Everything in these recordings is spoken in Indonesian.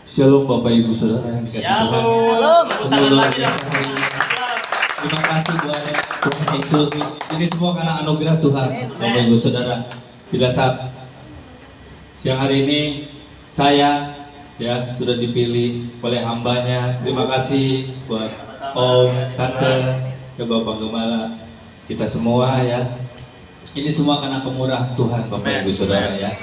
Shalom Bapak Ibu Saudara yang dikasih Tuhan. Shalom. Semua luar biasa hari ini. Terima kasih buat Tuhan Yesus. Ini semua karena anugerah Tuhan, Bapak Ibu Saudara. Bila saat siang hari ini saya sudah dipilih oleh hambanya. Terima kasih buat Om, Tante, ke Bapak Gembala, kita semua ya. Ini semua karena kemurahan Tuhan Bapak Ibu Saudara ya.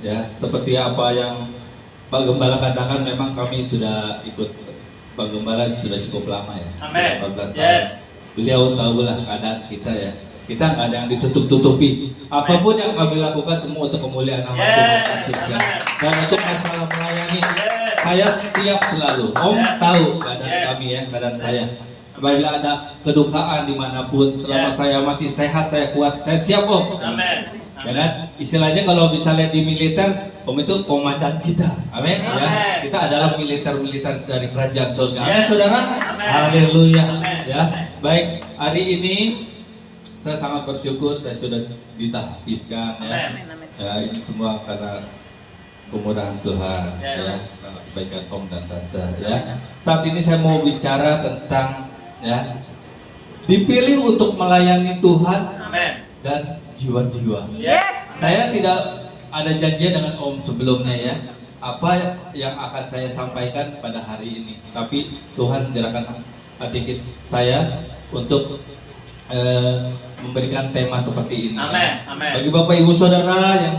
Ya, seperti apa yang Pak Gembala katakan, memang kami sudah ikut Pak Gembala sudah cukup lama ya. Amin. 14 tahun. Yes. Beliau tahulah keadaan kita ya. Kita nggak ada yang ditutup-tutupi. Apapun yang kami lakukan semua untuk kemuliaan nama Tuhan Yesus ya. Dan untuk masalah melayani, saya siap selalu. Om tahu keadaan kami ya, keadaan saya. Apabila ada kedukaan dimanapun, selama saya masih sehat, saya kuat, saya siap Om. Amin. Ya kan? Istilahnya kalau misalnya di militer, Om itu komandan kita. Amin. Ya. Kita adalah militer dari kerajaan surga. Amin, Saudara. Haleluya. Ya. Baik, hari ini saya sangat bersyukur saya sudah ditahbiskan ya. Ya, ini semua karena kemurahan Tuhan ya, karena kebaikan Om dan Tante ya. Saat ini saya mau bicara tentang ya, dipilih untuk melayani Tuhan dan jiwa-jiwa. Yes. Saya tidak ada janji dengan Om sebelumnya ya, apa yang akan saya sampaikan pada hari ini. Tapi Tuhan menyerahkan hati saya untuk memberikan tema seperti ini. Amin. Amin. Bagi Bapak Ibu Saudara yang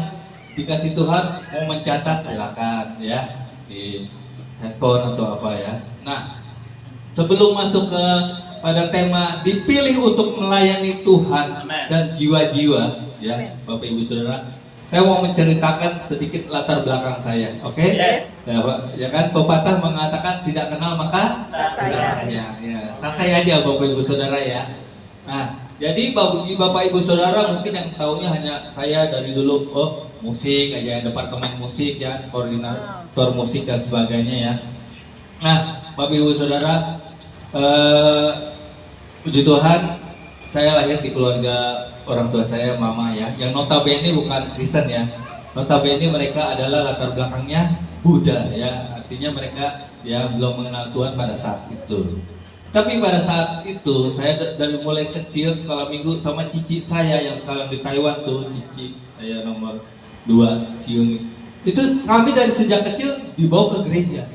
dikasih Tuhan, mau mencatat silakan ya di handphone atau apa ya. Nah, sebelum masuk ke pada tema dipilih untuk melayani Tuhan dan jiwa-jiwa ya, Bapak Ibu Saudara, saya mau menceritakan sedikit latar belakang saya, oke? Yes. Ya kan, pepatah mengatakan tidak kenal maka tidak sayang. Ya, santai aja Bapak Ibu Saudara ya. Nah, jadi bagi Bapak Ibu Saudara mungkin yang tahunya hanya saya dari dulu musik aja, departemen musik ya, koordinator musik dan sebagainya ya. Nah, Bapak Ibu Saudara, puji Tuhan, saya lahir di keluarga orang tua saya, mama ya, yang notabene bukan Kristen ya. Notabene mereka adalah latar belakangnya Buddha ya, artinya mereka ya belum mengenal Tuhan pada saat itu. Tapi pada saat itu saya dari mulai kecil sekolah minggu sama cici saya yang sekarang di Taiwan tuh, cici saya nomor 2 Ciung. Itu kami dari sejak kecil dibawa ke gereja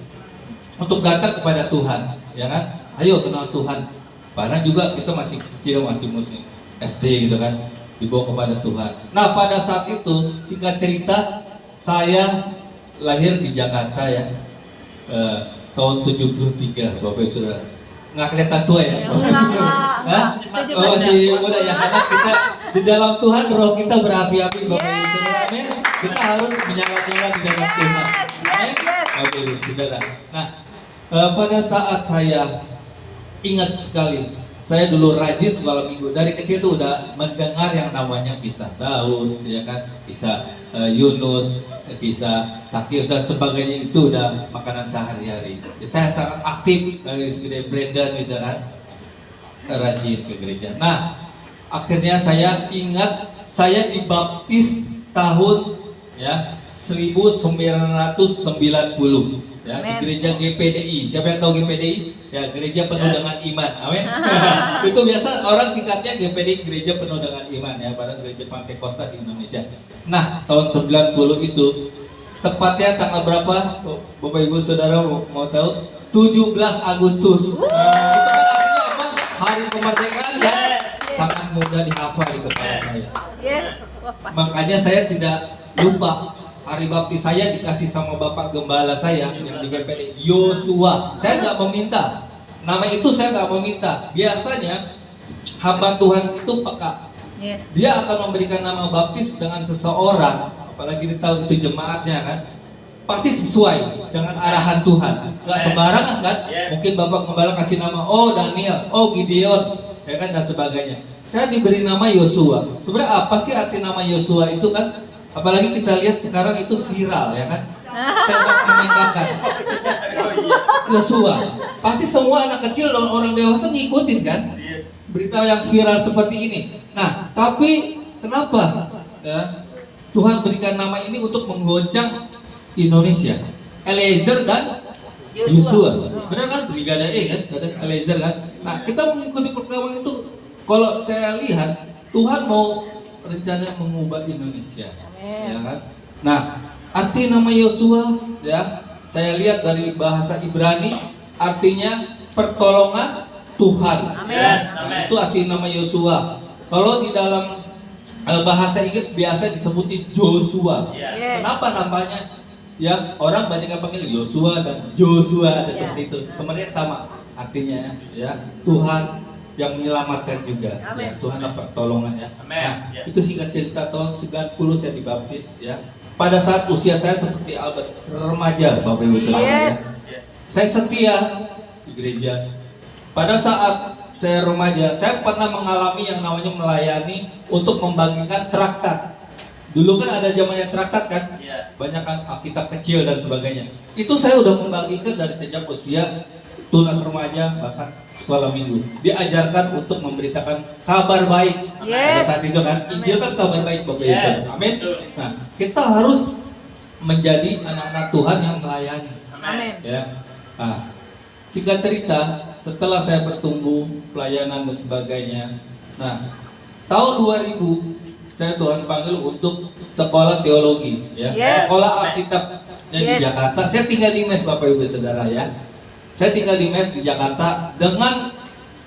untuk datang kepada Tuhan, ya kan? Ayo kenal Tuhan. Karena juga kita masih kecil, masih musik SD gitu kan, dibawa kepada Tuhan. Nah, pada saat itu singkat cerita saya lahir di Jakarta ya, tahun 73 Bapak Ibu Saudara. Nggak kelihatan tua ya? Masih muda ya, karena kita di dalam Tuhan roh kita berapi-api Bapak Ibu Saudara. Amin. Kita harus menyala-nyala di dalam Tuhan. Amin. Bapak Ibu Saudara. Nah, pada saat saya ingat sekali, saya dulu rajin sekolah minggu. Dari kecil tuh udah mendengar yang namanya kisah Daud, ya kan, kisah Yunus, kisah Sakyus dan sebagainya, itu udah makanan sehari-hari. Saya sangat aktif dari segede Brandon gitu kan, rajin ke gereja. Nah, akhirnya saya ingat saya dibaptis tahun ya 1990 ya, di gereja GPDI. Siapa yang tahu GPDI? Ya, gereja penuh dengan iman. Amin. Itu biasa orang singkatnya GPDI, gereja penuh dengan iman ya, pada gereja Pantekosta di Indonesia. Nah, tahun 90 itu tepatnya tanggal berapa? Bapak Ibu Saudara mau tahu? 17 Agustus. Itu kan artinya apa? Hari kemerdekaan ya. Sangat mudah dihafal di kepala saya. Yes. Makanya saya tidak lupa. Hari baptis saya dikasih sama Bapak Gembala saya yang di GPD, Yosua. Saya nggak meminta nama itu, saya nggak meminta. Biasanya hamba Tuhan itu peka. Dia akan memberikan nama baptis dengan seseorang, apalagi ditahu itu jemaatnya kan, pasti sesuai dengan arahan Tuhan. Nggak sembarangan kan? Mungkin Bapak Gembala kasih nama, oh Daniel, oh Gideon, ya kan, dan sebagainya. Saya diberi nama Yosua. Sebenarnya apa sih arti nama Yosua itu kan? Apalagi kita lihat sekarang itu viral ya kan, tembak penembakan Yosua. Pasti semua anak kecil dan orang dewasa ngikutin kan berita yang viral seperti ini. Nah, tapi kenapa ya, Tuhan berikan nama ini untuk menggoncang Indonesia? Eliezer dan Yosua. Benar kan? Brigada E kan? Ada Eliezer kan? Nah, kita mengikuti perkembangan itu. Kalau saya lihat Tuhan mau rencana mengubah Indonesia. Ya kan? Nah, arti nama Yosua ya, saya lihat dari bahasa Ibrani artinya pertolongan Tuhan. Yes, Nah, itu arti nama Yosua. Kalau di dalam bahasa Inggris biasa disebutin Joshua. Yes. Kenapa namanya? Ya, orang banyak yang panggil Yosua dan Joshua, ada seperti itu. Sebenarnya sama artinya ya. Tuhan yang menyelamatkan juga. Ya, Tuhan adalah pertolongan ya. Nah, itu singkat cerita tahun 90 saya dibaptis ya. Pada saat usia saya seperti Albert, remaja Bapak Ibu Saudara. Yes. Ya. Saya setia di gereja. Pada saat saya remaja, saya pernah mengalami yang namanya melayani untuk membagikan traktat. Dulu kan ada zamannya traktat kan, banyak kan Alkitab kecil dan sebagainya. Itu saya udah membagikan dari sejak usia tunas remaja bahkan sekolah minggu. Diajarkan untuk memberitakan kabar baik. Pada saat itu kan, Injil kan kabar baik Bapak Yesus. Amin. Nah, kita harus menjadi anak-anak Tuhan yang melayani. Amin. Ya. Nah, singkat cerita, setelah saya bertumbuh pelayanan dan sebagainya. Nah, tahun 2000 saya Tuhan panggil untuk sekolah teologi ya. Sekolah Alkitabnya di Jakarta. Saya tinggal di mes Bapak Ibu Saudara ya. Saya tinggal di mes di Jakarta dengan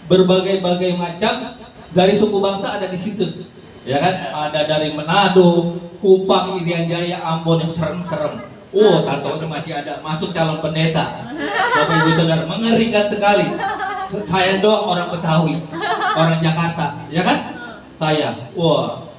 berbagai-bagai macam dari suku bangsa ada di situ. Ya kan? Ada dari Manado, Kupang, Irian Jaya, Ambon yang serem-serem. Oh, tato masih ada masuk calon pendeta. Bapak Ibu Saudara, mengerikan sekali. Saya doang orang Betawi, orang Jakarta, ya kan? Saya, wah,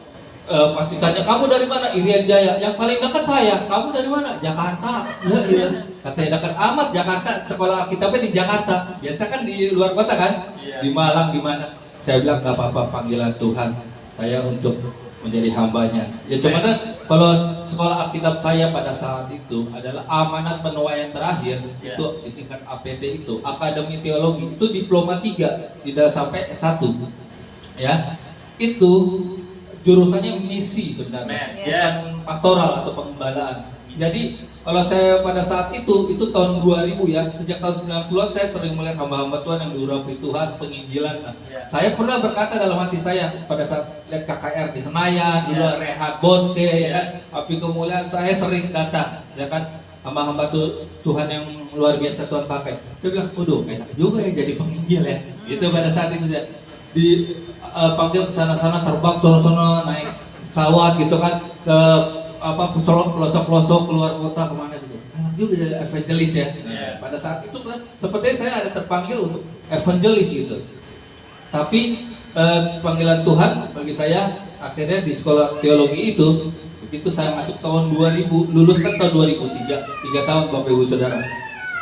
pas ditanya kamu dari mana? Irian Jaya. Yang paling dekat saya. Kamu dari mana? Jakarta. Iya. Katanya dekat amat Jakarta. Sekolah Alkitabnya di Jakarta. Biasa kan di luar kota kan? Di Malang, di mana? Saya bilang nggak apa-apa, panggilan Tuhan. Saya untuk menjadi hambanya. Ya cuman kalau sekolah Alkitab saya pada saat itu adalah amanat penuaian terakhir, itu disingkat APT itu, Akademi Teologi, itu diploma 3, tidak sampai S1. Ya. Itu jurusannya misi sebenarnya, bukan pastoral atau pengembalaan. Jadi kalau saya pada saat itu tahun 2000 ya, sejak tahun 90-an saya sering melihat hamba-hamba Tuhan yang diurapi Tuhan, penginjilan. Nah, saya pernah berkata dalam hati saya pada saat lihat KKR di Senayan, dulu Rehat Bonke, ya kan, api kemuliaan, saya sering datang, ya kan, hamba-hamba Tuhan yang luar biasa Tuhan pakai. Saya bilang, waduh, enak juga ya jadi penginjil ya. Gitu pada saat itu saya dipanggil ke sana-sana, terbang sono-sono, naik pesawat gitu kan, ke pelosok-pelosok keluar kota kemana gitu. Enak juga jadi evangelis ya. Pada saat itu kan sepertinya saya ada terpanggil untuk evangelis gitu. Tapi panggilan Tuhan bagi saya akhirnya di sekolah teologi itu, begitu saya masuk tahun 2000, lulus kan tahun 2003, 3 tahun Bapak Ibu Saudara.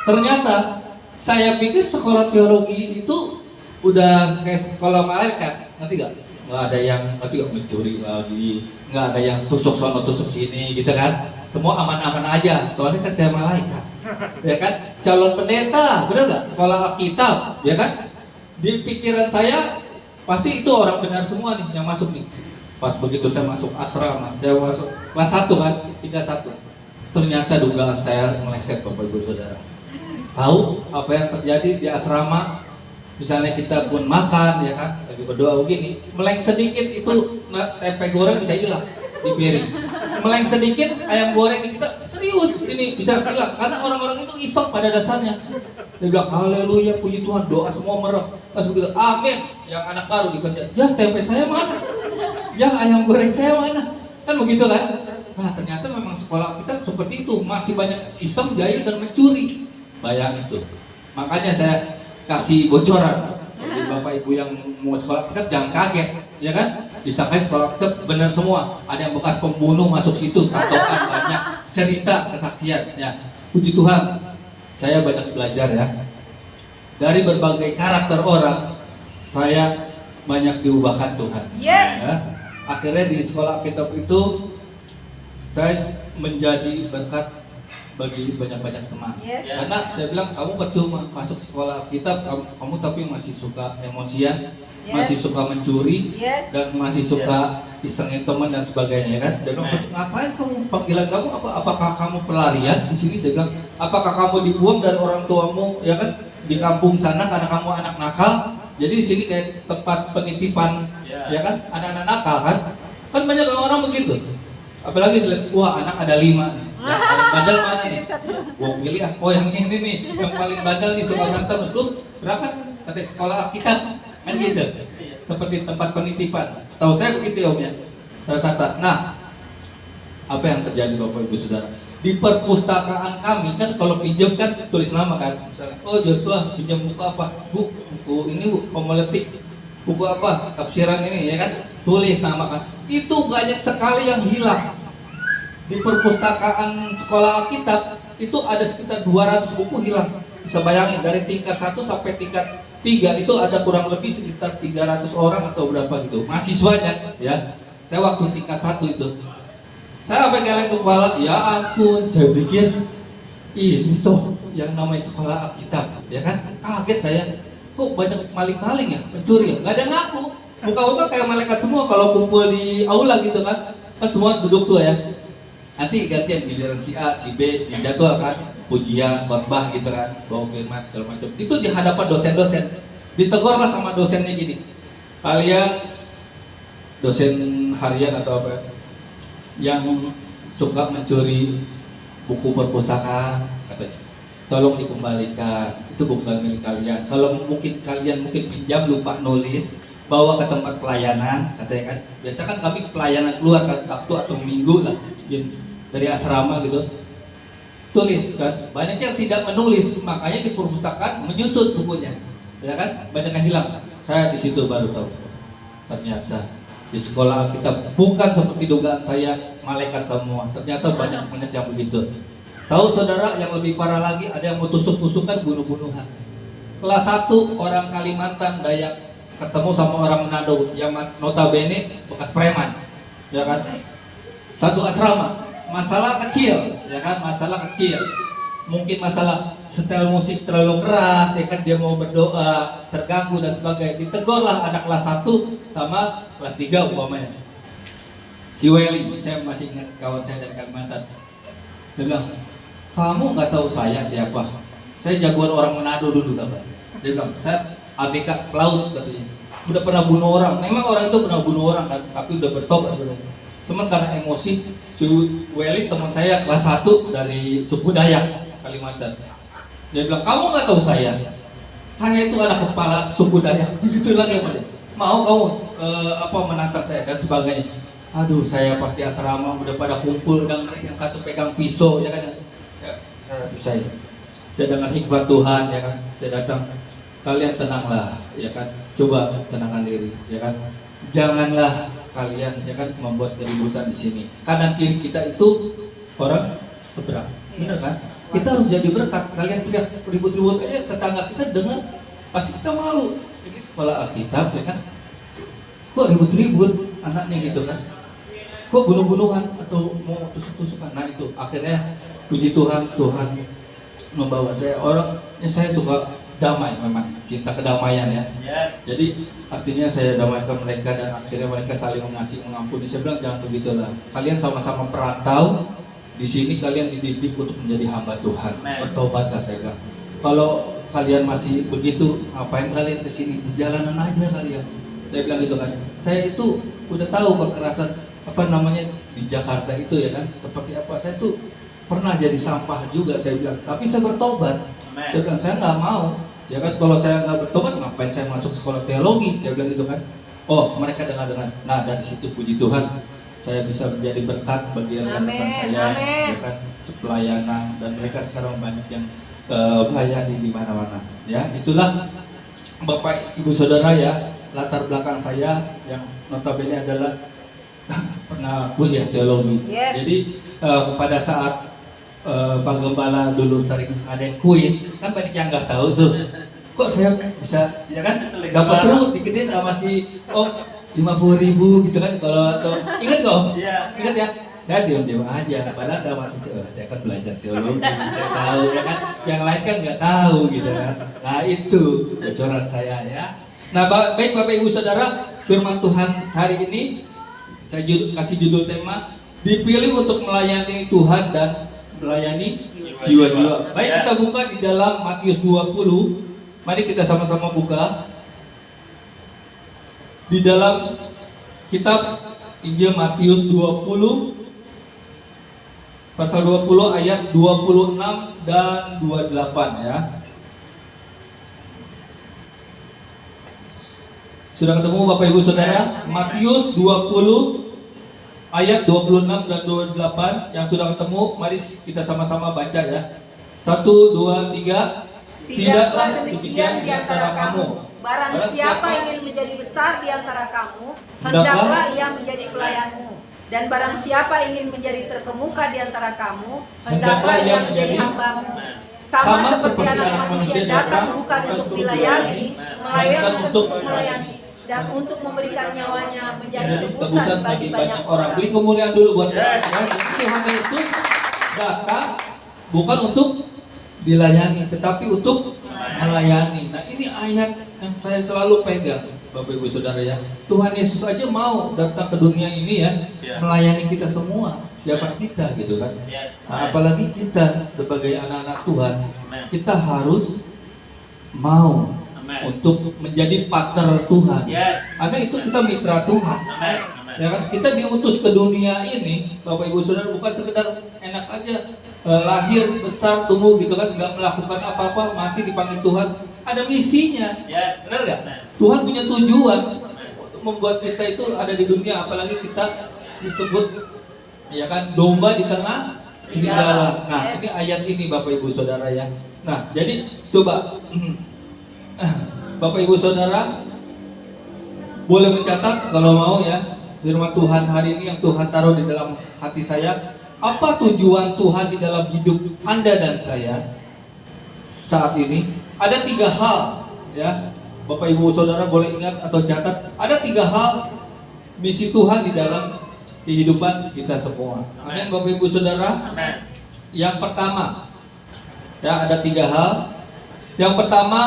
Ternyata saya pikir sekolah teologi itu udah kayak sekolah malaikat, nanti gak? Nggak ada yang mencuri lagi, nggak ada yang tusuk sono tusuk sini gitu kan, semua aman-aman aja, soalnya kan kayak malaikat, ya kan, calon pendeta, bener nggak, sekolah Alkitab, ya kan, di pikiran saya pasti itu orang benar semua nih yang masuk nih. Pas begitu saya masuk asrama, saya masuk kelas 1 kan, 31, ternyata dugaan saya meleset Bapak Ibu Saudara. Tahu apa yang terjadi di asrama? Misalnya kita pun makan ya kan, lagi berdoa begini, meleng sedikit itu tempe goreng bisa hilang di piring. Meleng sedikit ayam goreng kita serius ini bisa hilang karena orang-orang itu iseng pada dasarnya. Dia bilang haleluya, puji Tuhan, doa semua merem. Pas begitu amin, yang anak baru dikerja, ya tempe saya mana? Ya ayam goreng saya mana? Kan begitu kan? Nah ternyata memang sekolah kita seperti itu, masih banyak iseng, jahil dan mencuri. Bayangin itu. Makanya saya kasih bocoran bagi Bapak Ibu yang mau sekolah kita jangan kaget, ya kan? Disangka sekolah kita benar semua. Ada yang bekas pembunuh masuk situ, tatoan banyak, cerita kesaksian. Ya, puji Tuhan, saya banyak belajar ya dari berbagai karakter orang. Saya banyak diubahkan Tuhan. Yes. Ya. Akhirnya di sekolah kitab itu saya menjadi berkat bagi banyak-banyak teman. Yes. Karena saya bilang kamu percuma masuk sekolah kita, kamu tapi masih suka emosian, Yes. masih suka mencuri, Yes. dan masih suka isengin teman dan sebagainya, ya kan? Saya bilang, ngapain kamu, panggilan kamu apa? Apakah kamu pelarian di sini? Saya bilang, apakah kamu dibuang dari orang tuamu, ya kan? Di kampung sana karena kamu anak nakal. Jadi di sini kayak tempat penitipan, ya kan? Anak-anak nakal kan? Kan banyak orang begitu. Apalagi dilihat, wah anak ada 5 nih. Yang paling bandel mana nih? Gua pilih ah, oh yang ini nih, yang paling bandel nih suka berantem. Lu berangkat ke sekolah kita, kan gitu. Seperti tempat penitipan. Setahu saya begitu ya Om ya. Tata. Nah, apa yang terjadi Bapak Ibu Saudara? Di perpustakaan kami kan kalau pinjam kan tulis nama kan. Misalnya, oh Joshua pinjam buku apa? Buku ini homiletik. Buku apa? Tafsiran ini ya kan? Tulis nama kan. Itu banyak sekali yang hilang. Di perpustakaan sekolah Alkitab itu ada sekitar 200 buku hilang. Bisa bayangin dari tingkat 1 sampai tingkat 3 itu ada kurang lebih sekitar 300 orang atau berapa gitu. Mahasiswanya ya. Saya waktu tingkat 1 itu. Saya sampai geleng kepala, ya ampun, saya pikir ini tuh yang namanya sekolah Alkitab, ya kan? Kaget saya. Kok banyak maling-maling ya, mencuri ya? Gak ada ngaku. Muka-muka kayak malaikat semua kalau kumpul di aula gitu kan. Kan semua duduk tuh ya. Nanti gantian giliran si A, si B dijadwalkan pujian, khotbah gitu kan, bawa firman segala macam. Itu di hadapan dosen-dosen. Ditegurlah sama dosennya gini. Kalian dosen harian atau apa yang suka mencuri buku perpustakaan katanya. Tolong dikembalikan. Itu bukan milik kalian. Kalau kalian pinjam lupa nulis, bawa ke tempat pelayanan katanya kan. Biasa kan kami pelayanan keluar kan Sabtu atau Minggu lah bikin dari asrama gitu. Tulis kan. Banyak yang tidak menulis, makanya di perpustakaan menyusut bukunya. Ya kan? Banyak yang hilang. Saya di situ baru tahu. Ternyata di sekolah Alkitab bukan seperti dugaan saya malaikat semua. Ternyata banyak yang begitu. Tahu saudara yang lebih parah lagi, ada yang mau tusuk-tusukan, bunuh-bunuhan. Kelas 1 orang Kalimantan Dayak ketemu sama orang Manado yang notabene bekas preman, ya kan? Satu asrama, masalah kecil, ya kan? Masalah kecil. Mungkin masalah setel musik terlalu keras, ya kan? Dia mau berdoa, terganggu dan sebagainya. Ditegurlah anak kelas 1 sama kelas 3 umpamanya. Si Welly, saya masih ingat kawan saya dari Kalimantan. Dia bilang, kamu nggak tahu saya siapa? Saya jagoan orang Manado dulu, kabar. Dia bilang, saya ABK pelaut katanya. Udah pernah bunuh orang. Memang orang itu pernah bunuh orang kan, tapi udah bertobat sebenarnya. Cuman karena emosi, si Welly teman saya kelas 1 dari suku Dayak Kalimantan. Dia bilang, kamu nggak tahu saya? Saya itu anak kepala suku Dayak. Begitu lagi apa dia? Mau kamu menantang saya dan sebagainya. Aduh, saya pas di asrama udah pada kumpul dan yang satu pegang pisau, ya kan? Saya dengan hikmat Tuhan, ya kan? Saya datang, kalian tenanglah, ya kan? Coba tenangkan diri, ya kan? Janganlah kalian, ya kan, membuat keributan di sini. Kanan kiri kita itu orang seberang, benar kan? Kita harus jadi berkat. Kalian teriak ribut-ribut aja, tetangga kita dengar, pasti kita malu. Ini sekolah Alkitab, ya kan? Kok ribut-ribut anaknya gitu kan? Kok bunuh-bunuhan atau mau tusuk-tusukan? Nah itu akhirnya puji Tuhan, Tuhan membawa saya saya suka damai, memang cinta kedamaian ya. Yes. Jadi artinya saya damaikan mereka dan akhirnya mereka saling mengasihi, mengampuni. Saya bilang jangan begitulah. Kalian sama-sama perantau di sini, kalian dididik untuk menjadi hamba Tuhan. Bertobatlah, saya bilang. Kalau kalian masih begitu, ngapain kalian kesini? Di jalanan aja kalian. Saya bilang gitu kan. Saya itu udah tahu kekerasan di Jakarta itu, ya kan, seperti apa. Saya tuh pernah jadi sampah juga, saya bilang, tapi saya bertobat. Saya bilang, saya nggak mau, ya kan, kalau saya nggak bertobat, ngapain saya masuk sekolah teologi, saya bilang gitu kan. Oh, mereka dengar-dengar. Nah, dari situ puji Tuhan, saya bisa menjadi berkat bagi rekan-rekan saya, ya kan, sepelayanan, dan mereka sekarang banyak yang melayani di mana-mana. Ya, itulah Bapak Ibu Saudara ya, latar belakang saya yang notabene adalah pernah kuliah teologi. Yes. Jadi pada saat Pak Gembala dulu sering ada kuis, kan banyak yang nggak tahu tuh. Kok saya bisa, ya kan, dapat terus diketin sama si 50.000 gitu kan, kalau ingat kok? Ingat ya? saya diam-diam aja. Padahal dalam hati saya kan belajar teologi, saya tahu ya kan. Yang lain kan nggak tahu gitu kan. Nah itu bocoran saya ya. Nah baik Bapak Ibu Saudara, firman Tuhan hari ini saya kasih judul tema dipilih untuk melayani Tuhan dan melayani jiwa-jiwa. Baik, kita buka di dalam Matius 20. Mari kita sama-sama buka di dalam kitab Injil Matius 20 pasal 20 ayat 26 dan 28 ya. Sudah ketemu Bapak Ibu Saudara? Matius 20 ayat 26 dan 28 yang sudah ketemu, mari kita sama-sama baca ya. 1, 2, 3. Tidaklah demikian di antara kamu. Barang siapa ingin menjadi besar di antara kamu, hendaklah ia menjadi pelayanmu. Dan barang siapa ingin menjadi terkemuka di antara kamu, hendaklah ia menjadi hambamu. Sama seperti anak manusia datang bukan untuk dilayani, melainkan untuk melayani dan untuk memberikan nyawanya menjadi tebusan bagi banyak orang. Beri kemuliaan dulu buat Tuhan. Tuhan Yesus datang bukan untuk dilayani, tetapi untuk melayani. Nah ini ayat yang saya selalu pegang, Bapak Ibu Saudara ya. Tuhan Yesus aja mau datang ke dunia ini ya, melayani kita semua. Siapa kita gitu kan? Nah, apalagi kita sebagai anak-anak Tuhan, kita harus mau untuk menjadi partner Tuhan. Karena itu kita mitra Tuhan. Ya kan? Kita diutus ke dunia ini, Bapak Ibu Saudara, bukan sekedar enak aja lahir, besar, tumbuh gitu kan, nggak melakukan apa-apa, mati dipanggil Tuhan. Ada misinya, benar nggak? Tuhan punya tujuan untuk membuat kita itu ada di dunia, apalagi kita disebut ya kan domba di tengah serigala. Nah ini ayat ini Bapak Ibu Saudara ya. Nah jadi coba Bapak Ibu Saudara boleh mencatat kalau mau ya firman Tuhan hari ini yang Tuhan taruh di dalam hati saya. Apa tujuan Tuhan di dalam hidup Anda dan saya saat ini? Ada 3 hal ya. Bapak Ibu Saudara boleh ingat atau catat. Ada 3 hal misi Tuhan di dalam kehidupan kita semua. Amin Bapak Ibu Saudara. Amin. Yang pertama ya ada 3 hal. Yang pertama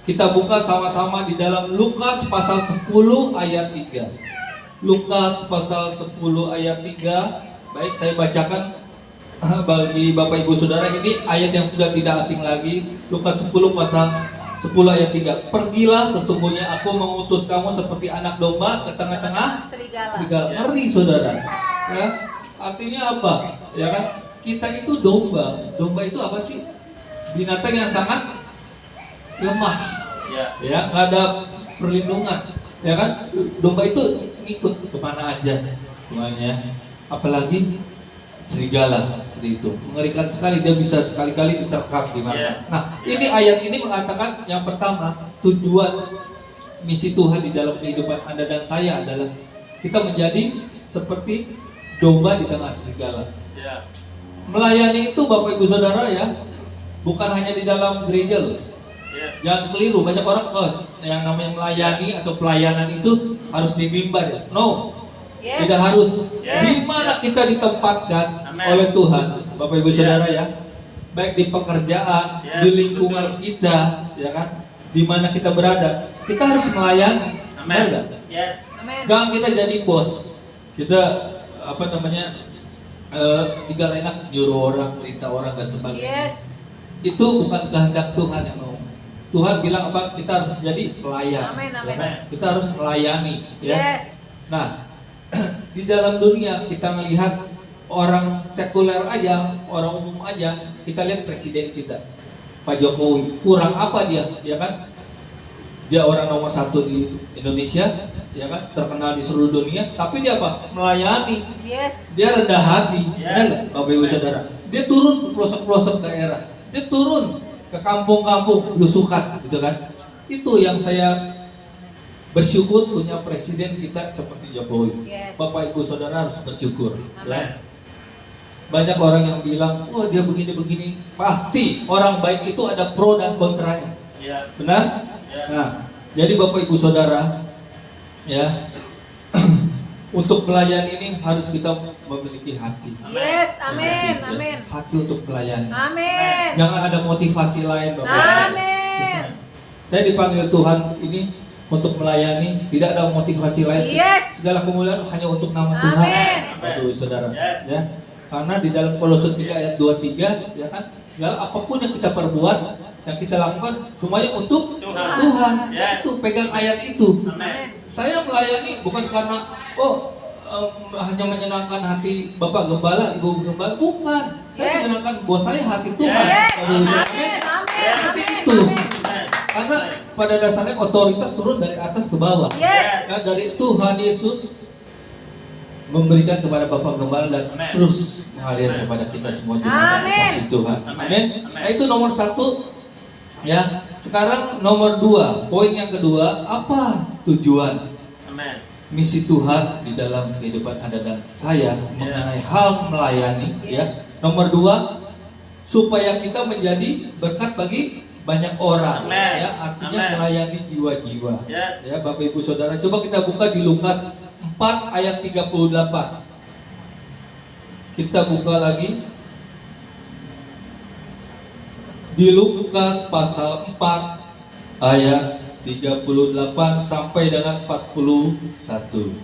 kita buka sama-sama di dalam Lukas pasal 10 ayat 3. Lukas pasal 10 ayat 3. Baik, saya bacakan bagi Bapak Ibu Saudara, ini ayat yang sudah tidak asing lagi. Lukas 10 pasal 10 ayat 3. Pergilah, sesungguhnya aku mengutus kamu seperti anak domba ke tengah-tengah serigala. Ngeri Saudara. Ya, artinya apa? Ya kan? Kita itu domba. Domba itu apa sih? Binatang yang sangat lemah. Ya, nggak ada perlindungan. Ya kan? Domba itu ngikut kemana aja semuanya. Apalagi serigala seperti itu, mengerikan sekali, dia bisa sekali-kali diterkam di mana. Nah ini ayat ini mengatakan yang pertama, tujuan misi Tuhan di dalam kehidupan Anda dan saya adalah kita menjadi seperti domba di tengah serigala. Melayani itu Bapak Ibu Saudara ya, bukan hanya di dalam gereja loh. Jangan keliru, banyak orang yang namanya melayani atau pelayanan itu harus di mimbar ya. No, tidak harus. Di mana kita ditempatkan oleh Tuhan, Bapak Ibu Saudara ya, baik di pekerjaan, di lingkungan kita, ya kan, di mana kita berada, kita harus melayani. Benar nggak? Jangan kita jadi bos, kita apa namanya tinggal enak nyuruh orang, perintah orang dan sebagainya. Itu bukan kehendak Tuhan yang mau. Tuhan bilang apa? Kita harus menjadi pelayan. Ya kan? Kita harus melayani. Ya. Nah. Di dalam dunia kita melihat orang sekuler aja, orang umum aja, kita lihat presiden kita, Pak Jokowi, kurang apa dia, ya kan? Dia orang nomor 1 di Indonesia, ya kan? Terkenal di seluruh dunia, tapi dia apa? Melayani. Dia rendah hati, benar nggak, Bapak Ibu Saudara? Dia turun ke pelosok-pelosok daerah, dia turun ke kampung-kampung belusukan, gitu kan? Itu yang saya bersyukur punya presiden kita seperti Jokowi. Bapak Ibu Saudara harus bersyukur. Ya. Banyak orang yang bilang, oh dia begini-begini. Pasti orang baik itu ada pro dan kontranya. Benar? Nah, jadi Bapak Ibu Saudara, ya Untuk melayani ini harus kita memiliki hati. Yes, amin, Ya, amin. hati untuk melayani. Amin. Jangan ada motivasi lain, Bapak. Amin. Saya dipanggil Tuhan ini untuk melayani, tidak ada motivasi lain. Yes. Segala kemuliaan hanya untuk nama Tuhan. Amin. Aduh, saudara. Yes. Ya. Karena di dalam Kolose 3 ayat 23, ya kan, segala apapun yang kita perbuat, yang kita lakukan, semuanya untuk Tuhan. Yes. Itu pegang ayat itu. Amin. Saya melayani bukan karena hanya menyenangkan hati Bapak Gembala, Ibu Gembala, bukan. Saya Yes. menyenangkan bos saya hati Tuhan. Yes. Aduh, Amin. amin. Amin. Seperti Amin. itu. Amin. Karena pada dasarnya otoritas turun dari atas ke bawah. Yes. Nah, dari Tuhan Yesus memberikan kepada Bapak Gembala dan Amen. terus mengalir kepada kita semua jemaat Amin. kasih Tuhan. Amin. Amin. Nah, itu nomor 1. Ya, sekarang nomor 2, poin yang kedua, apa tujuan Amin. misi Tuhan di dalam kehidupan Anda dan saya mengenai hal melayani? Ya, Yes. nomor 2, supaya kita menjadi berkat bagi banyak orang. Amen. Ya, artinya Amen. melayani jiwa-jiwa. Yes. Ya, Bapak Ibu Saudara, coba kita buka di Lukas 4 ayat 38. Kita buka lagi di Lukas pasal 4 ayat 38 sampai dengan 41.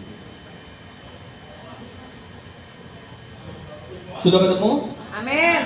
Sudah ketemu? Amin.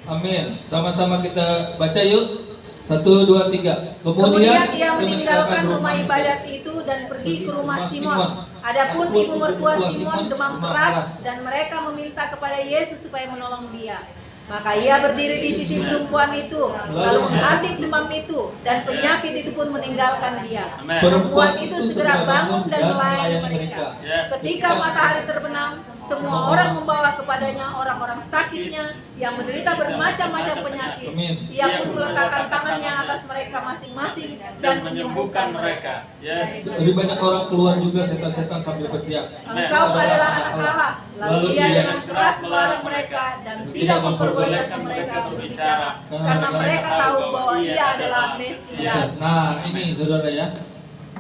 Amin. Sama-sama kita baca yuk. 1, 2, 3. Kemudian ia meninggalkan rumah ibadat itu dan pergi ke rumah Simon. Adapun ibu mertua Simon demam keras dan mereka meminta kepada Yesus supaya menolong dia. Maka ia berdiri di sisi perempuan itu, lalu menghantui demam itu, dan penyakit itu pun meninggalkan dia. Amen. Perempuan itu segera bangun dan melayani mereka. Yes. Ketika matahari terbenam, semua orang membawa kepadanya orang-orang sakitnya yang menderita bermacam-macam penyakit. Amin. Ia pun meletakkan tangannya atas mereka masing-masing dan menyembuhkan mereka. Yes. Lebih banyak orang keluar juga setan-setan sambil berteriak. Engkau adalah anak Allah. Lalu ia dengan keras melarang mereka dan tidak memperbolehkan mereka berbicara karena mereka tahu bahwa ia adalah Mesias. Nah, ini saudara ya,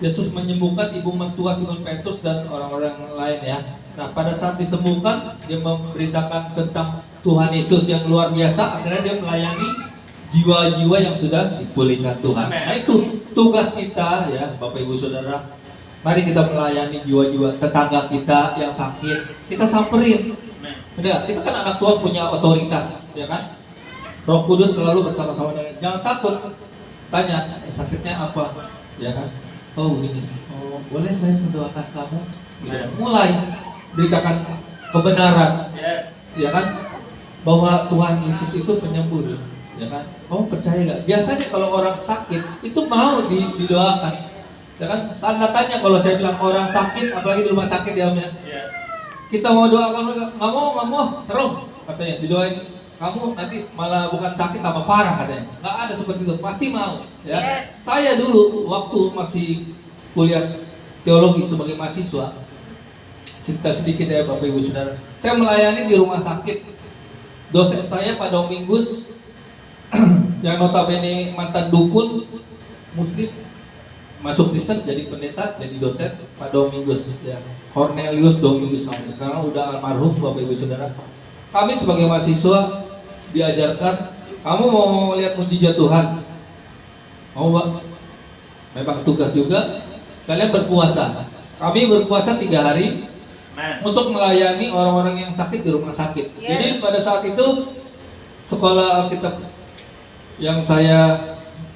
Yesus menyembuhkan ibu mertua Simon Petrus dan orang-orang lain ya. Nah, pada saat disembuhkan, dia memberitakan tentang Tuhan Yesus yang luar biasa. Akhirnya dia melayani jiwa-jiwa yang sudah dipulihkan Tuhan. Amen. Nah, itu tugas kita ya, Bapak Ibu Saudara. Mari kita melayani jiwa-jiwa tetangga kita yang sakit. Kita samperin. Udah, kita kan anak Tuhan punya otoritas, ya kan? Roh Kudus selalu bersama-sama. Jangan takut. Tanya, sakitnya apa? Ya kan? Oh, begini. Oh, boleh saya mendoakan kamu? Ya, mulai beritakan kebenaran, Yes. ya kan? Bahwa Tuhan Yesus itu penyembuh, ya kan? Kamu percaya nggak? Biasanya kalau orang sakit itu mau didoakan, ya kan? Tanda tanya kalau saya bilang orang sakit, apalagi di rumah sakit ya, Yeah. kita mau doakan mereka, nggak mau, serem katanya, didoain. Kamu nanti malah bukan sakit tambah parah katanya. Nggak ada seperti itu, pasti mau. Ya. Yes. Saya dulu waktu masih kuliah teologi sebagai mahasiswa, cerita sedikit ya Bapak Ibu Saudara. Saya melayani di rumah sakit. Dosen saya Pak Domingus yang notabene mantan dukun Muslim masuk Kristen jadi pendeta, jadi dosen Pak Domingus ya. Cornelius Domingus namanya. Sekarang udah almarhum Bapak Ibu Saudara. Kami sebagai mahasiswa diajarkan, kamu mau lihat mujizat Tuhan? Mau Pak? Memang tugas juga. Kalian berpuasa. Kami berpuasa 3 hari Amen. untuk melayani orang-orang yang sakit di rumah sakit. Yes. Jadi pada saat itu sekolah Alkitab yang saya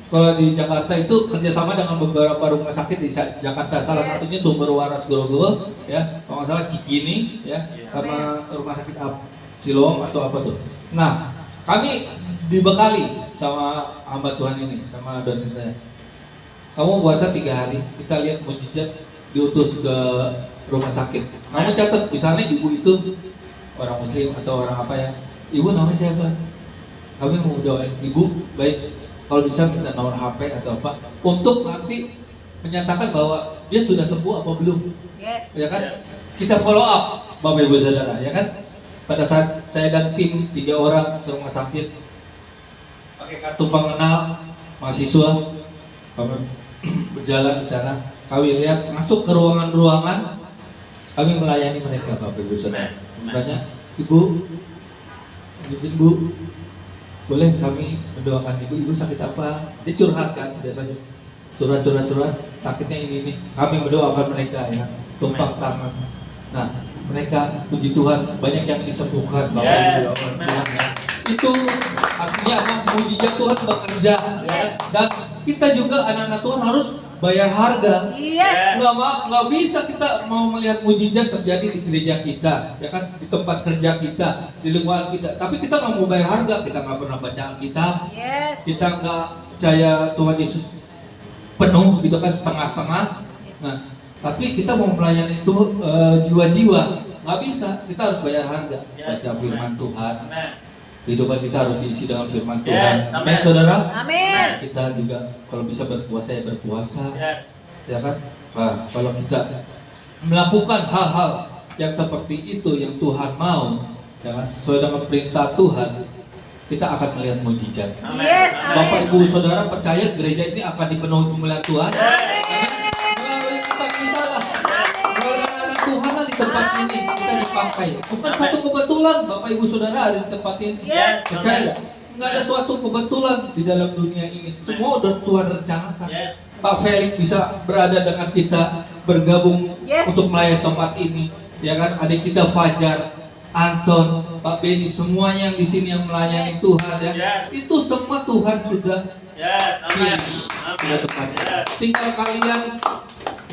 sekolah di Jakarta itu kerjasama dengan beberapa rumah sakit di Jakarta. Salah Yes. satunya Sumber Waras Grogol, ya, kalau nggak salah Cikini, ya, sama rumah sakit Siloam atau apa tuh. Nah, kami dibekali sama hamba Tuhan ini, sama dosen saya. Kamu puasa 3 hari, kita lihat mujizat, diutus ke rumah sakit. Kamu catat, misalnya ibu itu orang Muslim atau orang apa ya? Ibu namanya siapa? Kami mau doain ibu, baik. Kalau bisa minta nomor HP atau apa, untuk nanti menyatakan bahwa dia sudah sembuh apa belum, Yes. ya kan? Kita follow up, Bapak Ibu Saudara, ya kan? Pada saat saya dan tim 3 orang ke rumah sakit, pakai kartu pengenal mahasiswa, kami berjalan di sana. Kami lihat masuk ke ruangan-ruangan, kami melayani mereka Bapak Ibu Saudara. Amen. Makanya Ibu, izin Bu, boleh kami mendoakan Ibu sakit apa? Dicurhatkan biasanya. Curhat, sakitnya ini. Kami mendoakan mereka ya, tumpang tangan. Nah, mereka puji Tuhan banyak yang disembuhkan Bapak Yes. Ibu Tuhan ya. Itu artinya apa? Mujizat Tuhan bekerja ya. Yes. Dan kita juga anak-anak Tuhan harus bayar harga. Yes. Nggak bisa kita mau melihat mujizat terjadi di gereja kita, ya kan, di tempat kerja kita, di lingkungan kita. Tapi kita nggak mau bayar harga, kita nggak pernah baca Alkitab, Yes. kita nggak percaya Tuhan Yesus penuh, gitu kan, setengah-setengah. Nah, tapi kita mau melayani itu jiwa-jiwa, nggak bisa. Kita harus bayar harga. Yes. Baca firman Tuhan. Amen. Kehidupan kita harus diisi dengan firman Tuhan. Yes. Amin, Amen. saudara. Amin. Kita juga kalau bisa berpuasa ya berpuasa. Yes. Ya kan? Nah, kalau kita melakukan hal-hal yang seperti itu yang Tuhan mau, ya kan, sesuai dengan perintah Tuhan, kita akan melihat mujizat. Amen. Yes, Amen. Bapak Ibu Saudara percaya gereja ini akan dipenuhi kemuliaan Tuhan? Amin. Melalui kita lah, melalui anak Tuhan lah di tempat ini kita dipakai. Bukan satu kebetulan Bapak Ibu Saudara ada di tempat ini. Yes. Percaya nggak? Nggak ada suatu kebetulan di dalam dunia ini. Semua udah Tuhan rencanakan. Yes. Pak Felix bisa berada dengan kita, bergabung Yes. untuk melayani tempat ini, ya kan? Adik kita Fajar, Anton, Pak Beni, semuanya yang di sini yang melayani Yes. Tuhan ya. Yes. Itu semua Tuhan sudah Yes. Amen. pilih, sudah Amen. tepat. Yes. Tinggal kalian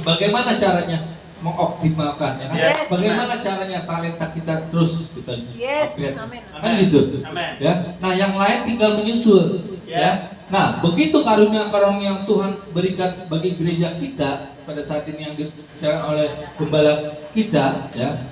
bagaimana caranya mengoptimalkan, ya kan? Yes. Bagaimana caranya talenta kita terus kita Yes. upgrade. Amin. Kan gitu. Amen. Ya. Nah, yang lain tinggal menyusul. Ya. Yes. Nah, begitu karunia-karunia yang Tuhan berikan bagi gereja kita pada saat ini yang dibicarakan oleh gembala kita, ya,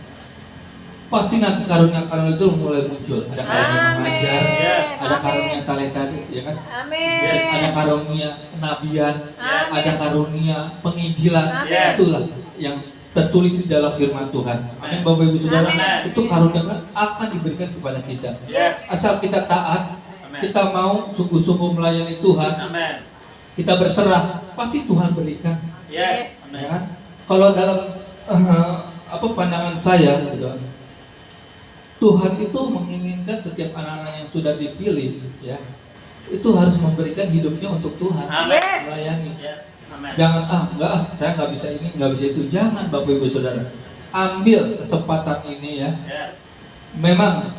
pasti nanti karunia-karunia itu mulai muncul. Ada karunia Amin. mengajar, Yes. ada Amin. karunia talenta, ya kan? Amin. Yes, ada karunia kenabian, Yes. ada karunia penginjilan. Amin. Itulah yang tertulis di dalam firman Tuhan. Amin, Bapak Ibu Saudara. Amin. Itu karunia akan diberikan kepada kita. Yes. Asal kita taat, Amen. kita mau sungguh-sungguh melayani Tuhan, Amen. kita berserah, pasti Tuhan berikan, Yes. ya Amen. kan? Kalau dalam apa pandangan saya, gitu, Tuhan itu menginginkan setiap anak-anak yang sudah dipilih, ya, itu harus memberikan hidupnya untuk Tuhan, Amen. Yes. melayani. Yes. Amen. Jangan saya nggak bisa ini, nggak bisa itu. Jangan, Bapak Ibu Saudara, ambil kesempatan ini ya. Yes. Memang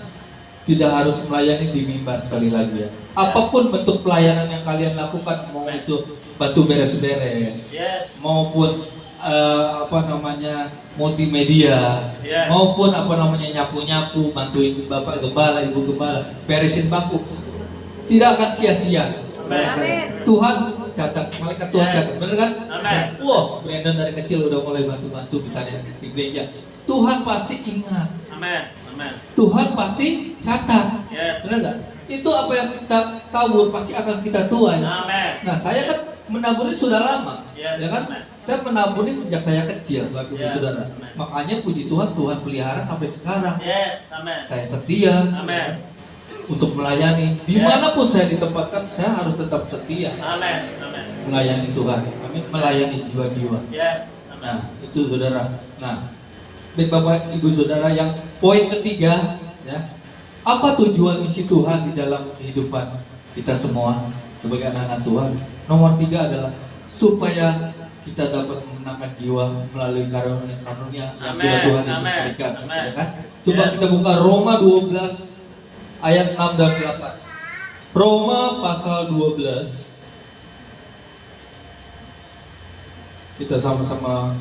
tidak harus melayani di mimbar sekali lagi ya. Apapun bentuk pelayanan yang kalian lakukan, mau itu bantu beres-beres, Yes. maupun multimedia, Yes. maupun nyapu-nyapu, bantuin Bapak Gembala, Ibu Gembala, beresin bangku, tidak akan sia-sia. Amin. Tuhan catat, malaikat Tuhan Yes. catat, bener kan? Amin. Wah, Brandon dari kecil udah mulai bantu-bantu misalnya di gereja. Tuhan pasti ingat, Amen. Amen. Tuhan pasti catat, Yes. bener nggak? Itu apa yang kita tabur pasti akan kita tuai. Amen. Nah, saya kan menaburnya sudah lama, Yes. ya kan? Amen. Saya menaburnya sejak saya kecil, Bapak Ibu Yes. Saudara. Amen. Makanya puji Tuhan, Tuhan pelihara sampai sekarang. Yes. Amen. Saya setia Amen. untuk melayani. Dimanapun saya ditempatkan, saya harus tetap setia Amen. Amen. melayani Tuhan. Amin. Melayani jiwa-jiwa. Yes. Amen. Nah, itu saudara. Nah, baik Bapak Ibu Saudara, yang poin ketiga, ya, apa tujuan misi Tuhan di dalam kehidupan kita semua sebagai anak-anak Tuhan? Nomor 3 adalah supaya kita dapat memenangkan jiwa melalui karunia-karunia yang sudah Amen. Tuhan Yesus Amen. berikan, Amen. ya kan? Coba Yes. kita buka Roma 12 ayat 6 dan 8. Roma pasal 12. Kita sama-sama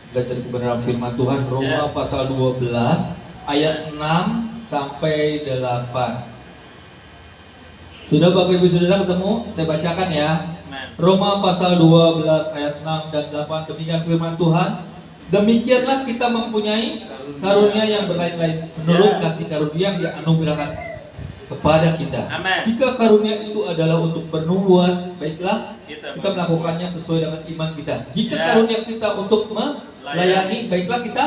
belajar kebenaran firman Tuhan. Roma Yes. pasal 12 ayat 6 sampai 8. Sudah Bapak Ibu Saudara ketemu? Saya bacakan ya. Amen. Roma pasal 12 ayat 6 dan 8. Demikian firman Tuhan. Demikianlah kita mempunyai karunia yang berlain-lain menurut Yes. kasih karunia yang dianugerahkan kepada kita. Amen. Jika karunia itu adalah untuk bernubuat, baiklah Kita kita melakukannya sesuai dengan iman kita. Jika Yes. karunia kita untuk melayani, baiklah kita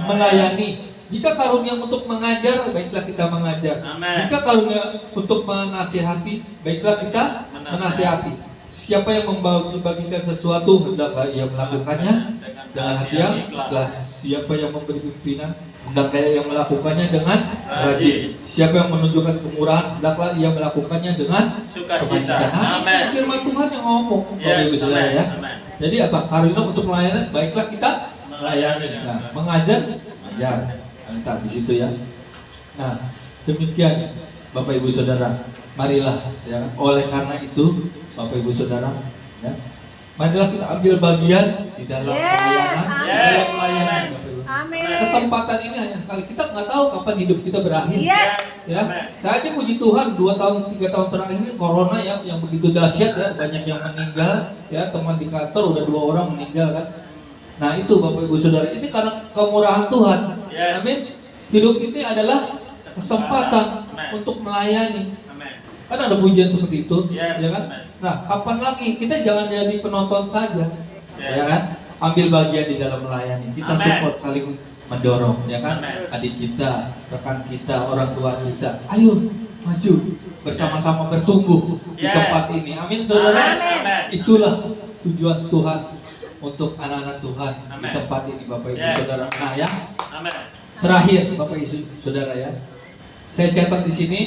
melayani. Jika karunia untuk mengajar, baiklah kita mengajar. Amen. Jika karunia untuk menasihati, baiklah kita menasihati. Siapa yang membagi-bagikan sesuatu hendaklah ia melakukannya dengan hati yang ikhlas. Siapa yang memberi pimpinan hendaklah ia melakukannya dengan rajin. Siapa yang menunjukkan kemurahan hendaklah ia melakukannya dengan Sukacita. Nah, Amin. ini firman Tuhan yang ngomong, Bapak Yes, Ibu Saudara amen, ya. amen. Jadi apa? Karunia untuk melayani, baiklah kita melayani. Nah, mengajar, ajar. Entah di situ ya. Nah, demikian Bapak Ibu Saudara, marilah ya. Oleh karena itu, Bapak Ibu Saudara, ya. Marilah kita ambil bagian di dalam pelayanan, di dalam Yes, pelayanan. amen. Bapak Ibu. Amin. Kesempatan ini hanya sekali. Kita nggak tahu kapan hidup kita berakhir. Yes. Ya, saya aja puji Tuhan 2 tahun 3 tahun terakhir ini corona ya yang begitu dahsyat ya, banyak yang meninggal ya, teman di kantor udah 2 orang meninggal kan. Nah, itu Bapak Ibu Saudara, ini karena kemurahan Tuhan. Yes. Amin. Hidup ini adalah kesempatan Amen. untuk melayani. Amen. Kan ada pujian seperti itu, Yes. ya kan? Amen. Nah, kapan lagi kita jangan jadi penonton saja, Yes. ya kan? Ambil bagian di dalam melayani. Kita Amen. support, saling mendorong, ya kan? Amen. Adik kita, rekan kita, orang tua kita, ayo maju bersama-sama bertumbuh di Yes. tempat ini. Amin, saudara. Amen. Itulah tujuan Tuhan untuk anak-anak Tuhan di Amen. tempat ini, Bapak Ibu Yes. Saudara. Nah, ya. Amen. Terakhir, Bapak Ibu Saudara ya, saya catat di sini,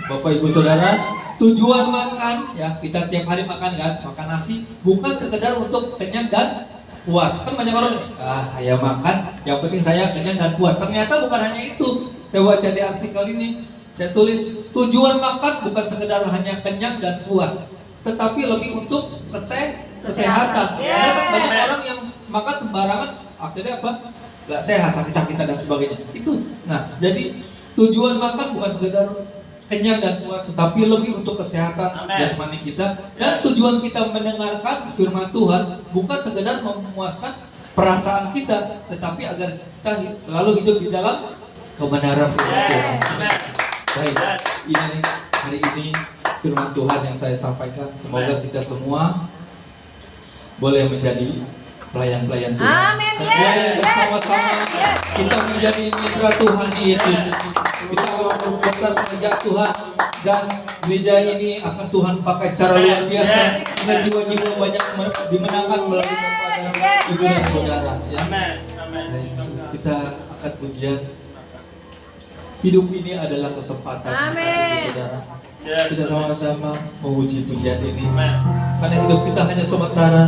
Bapak Ibu Saudara, tujuan makan ya, kita tiap hari makan kan, makan nasi, bukan sekedar untuk kenyang dan puas. Kan banyak orang, saya makan, yang penting saya kenyang dan puas. Ternyata bukan hanya itu. Saya baca di artikel ini, saya tulis tujuan makan bukan sekedar hanya kenyang dan puas, tetapi lebih untuk kesehatan. Yes. Karena kan banyak orang yang makan sembarangan, akhirnya apa? Gak sehat, sakit-sakitan dan sebagainya. Itu. Nah, jadi tujuan makan bukan sekedar kenyang dan puas, tetapi lebih untuk kesehatan Amen. jasmani kita. Dan tujuan kita mendengarkan firman Tuhan bukan sekedar memuaskan perasaan kita, tetapi agar kita selalu hidup di dalam kebenaran firman Tuhan. Yes. Amen. Baik, ini hari ini firman Tuhan yang saya sampaikan. Semoga kita semua boleh menjadi pelayan-pelayan Tuhan. Amin. Yes, Boleh yes, bersama-sama yes, yes. kita menjadi mitra Tuhan Yesus. Kita akan berbesar kerajaan Tuhan, dan gereja ini akan Tuhan pakai secara luar biasa sehingga jiwa-jiwa banyak dimenangkan melalui kepada yes, ibu dan yes. saudara. Ya. Amen. Amen. Baik, kita akan pujian. Hidup ini adalah kesempatan, Amin. Bapak Ibu Saudara. Yes. Kita sama-sama memuji pujian ini. Amen. Karena hidup kita hanya sementara.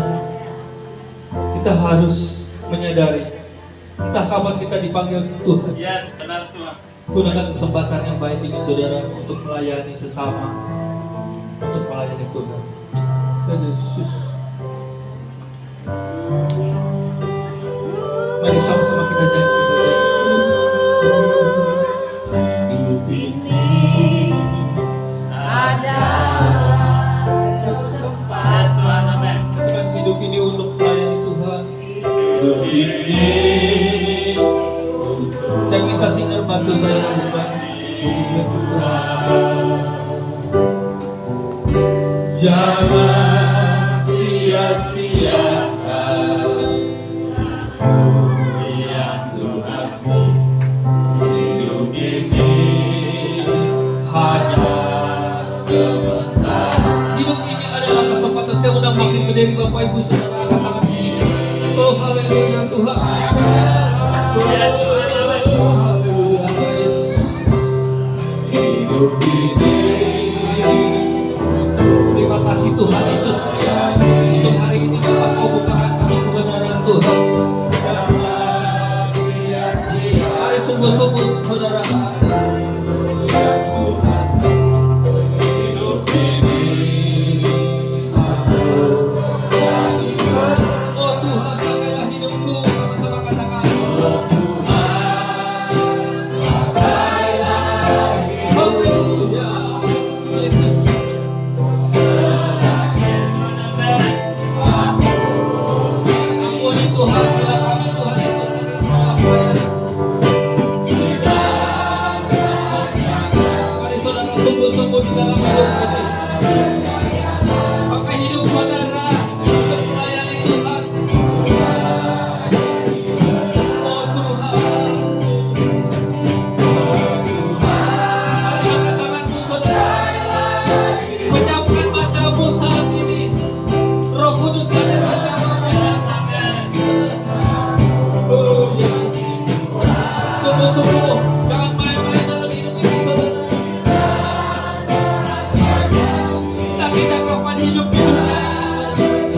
Kita harus menyadari entah kapan kita dipanggil Tuhan. Yes, benar Tuhan. Gunakan kesempatan yang baik ini, saudara, untuk melayani sesama, untuk melayani Tuhan. Dan Yesus, mari sama-sama kita nyanyi. Hidup ini Ada Yes, Tuhan. Amen. katakan hidup ini untuk melayani Tuhan. Hidup ini saya minta singer bantu saya bukan jangan sia-siakan yang Tuhan hidup ini hanya sebentar. Hidup ini adalah kesempatan. Saya udah makin berdiri Bapak Ibu Saudara, angkat tangan ini. Oh haleluya Tuhan. Yes, Tuhan. Amen. Oh haleluya Yesus. Hidup ini. Terima kasih Tuhan Yesus untuk hari ini Bapak Kau bukakan kami kebenaran Tuhan. Mari sungguh-sungguh saudara. Oh Tuhan, pakailah hidupku, sama-sama katakan. Oh Tuhan, pakailah haleluya Yesus. Ampuni Tuhan, bila kami Tuhan Yesus sering menolak pelayanan. Mari saudara sungguh-sungguh di dalam hidup ini. Pakai hidup saudara untuk melayani Tuhan. Oh Tuhan. Mari angkat tanganmu saudara. Pejamkan matamu kuduskan namamu oh Yesus. Sungguh-sungguh jangan main-main dalam hidup ini saudara. Kita kapan hidup di dunia ini saudara.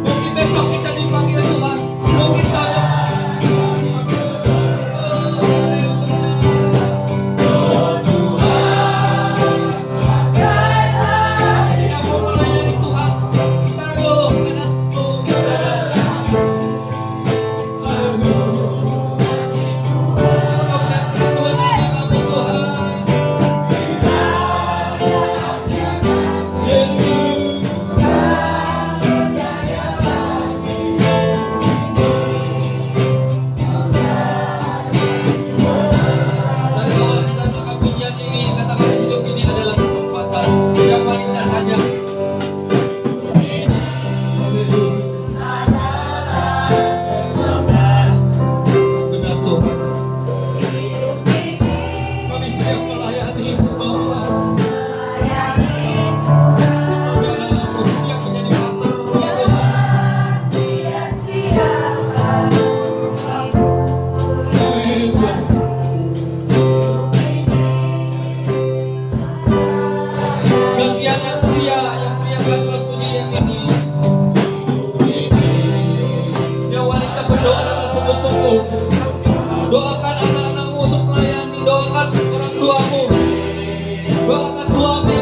Mungkin besok kita dipanggil Tuhan, mungkin tahun depan. Yang mau melayani Tuhan, taruh kanatmu saudara. Dari awal kita tangkap pujian ini, katakan hidup ini adalah kesempatan yang wanita saja. Benar Tuhan, kami siap melayani Bapa. Kami siap menjadi partner ya Tuhan. Amin Tuhan. Bagian yang pria bantuan pujian ini. Yang wanita berdoa dengan sungguh-sungguh. Doakan anak-anakmu untuk melayani, doakan orang tuamu, doakan suami,